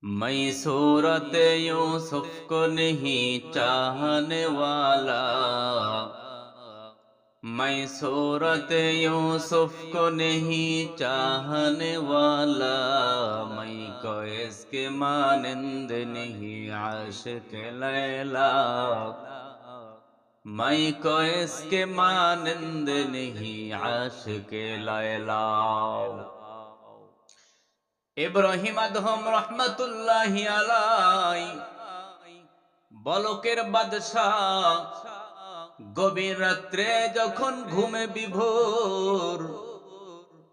मैं सूरत यूसुफ को नहीं चाहने वाला, मैं सूरत यूसुफ को नहीं चाहने वाला, मैं को इसके मानंद नहीं आशिक लैला, मैं को इसके मानंद नहीं आशिक लैला। ইব্রাহিম আদম রহমাতুল্লাহি আলাই বলকের বাদশাহ গভীর রাত্রে যখন ঘুমে বিভোর,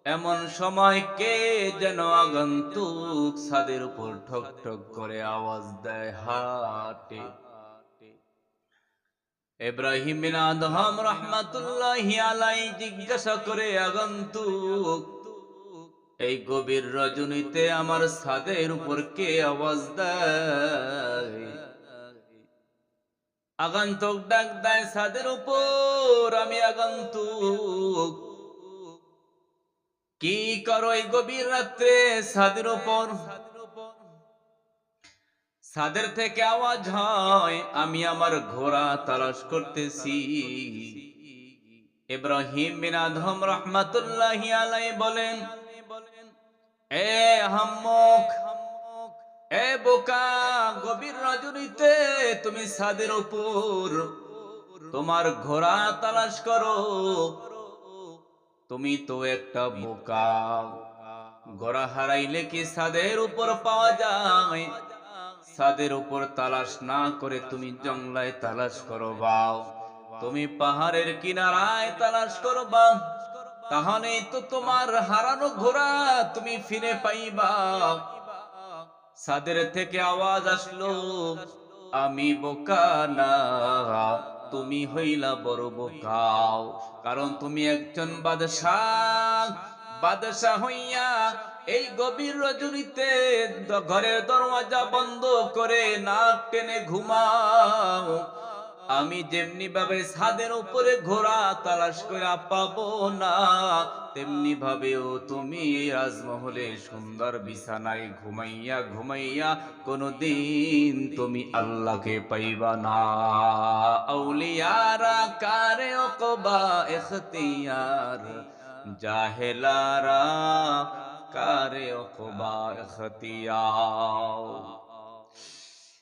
এমন সময় কে যেন আগন্তুক ছাদের উপর ঠক ঠক করে আওয়াজ দেয় হাটে। ইব্রাহিম বিন আদম রহমাতুল্লাহি আলাই জিজ্ঞাসা করে, আগন্তুক, এই গভীর রজনীতে আমার ছাদের উপর কে আওয়াজ দেয়? আগন্তুক ডাক দেয়, ছাদের উপর আমি আগন্তুক। কি করো এই গভীর রাত্রে ছাদের উপর? ছাদের থেকে আওয়াজ হয়, আমি আমার ঘোড়া তালাশ করতেছি। ইব্রাহিম বিন আদম রহমাতুল্লাহি আলাইহি বলেন, এ হাম্মক, এ বোকা, গভীর রজনীতে তুমি ছাদের উপর তোমার ঘোড়া তালাশ করো? তুমি তো একটা বোকা। ঘোড়া হারাইলে কি ছাদের উপর পাওয়া যায়? ছাদের উপর তালাশ না করে তুমি জঙ্গলায় তালাশ করবা, তুমি পাহাড়ের কিনারায় তালাশ করবা, তাহলে তো তোমার হারানো ঘোড়া তুমি ফিরে পাইবা। ছাদের থেকে আওয়াজ আসলো, আমি বোকা না, তুমি হইলা বড় বোকা। কারণ তুমি একজন বাদশাহ, বাদশাহ হইয়া এই গভীর রজনীতে ঘরের দরওয়াজা বন্ধ করে নাক টেনে ঘুমাও। আমি যেমনি ভাবে ছাদের উপরে ঘোড়া তালাশ করে পাবো না, তেমনি ভাবেও তুমি এই রাজমহলে সুন্দর বিছানায় ঘুমাইয়া ঘুমাইয়া কোনদিন তুমি আল্লাহকে পাইবা না। আউলিয়ারা কারে ওকবা ইখতিয়ার, জাহেলারা কারে ওকবা ইখতিয়ার।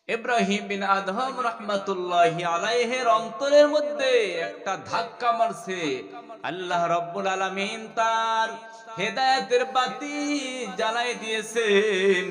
ইব্রাহিম বিন আদম রহমাতুল্লাহি আলাইহির অন্তরের মধ্যে একটা ধাক্কা মারছে। আল্লাহ রাব্বুল আলামিন তার হেদায়েতের বাতি জ্বালাই দিয়েছেন।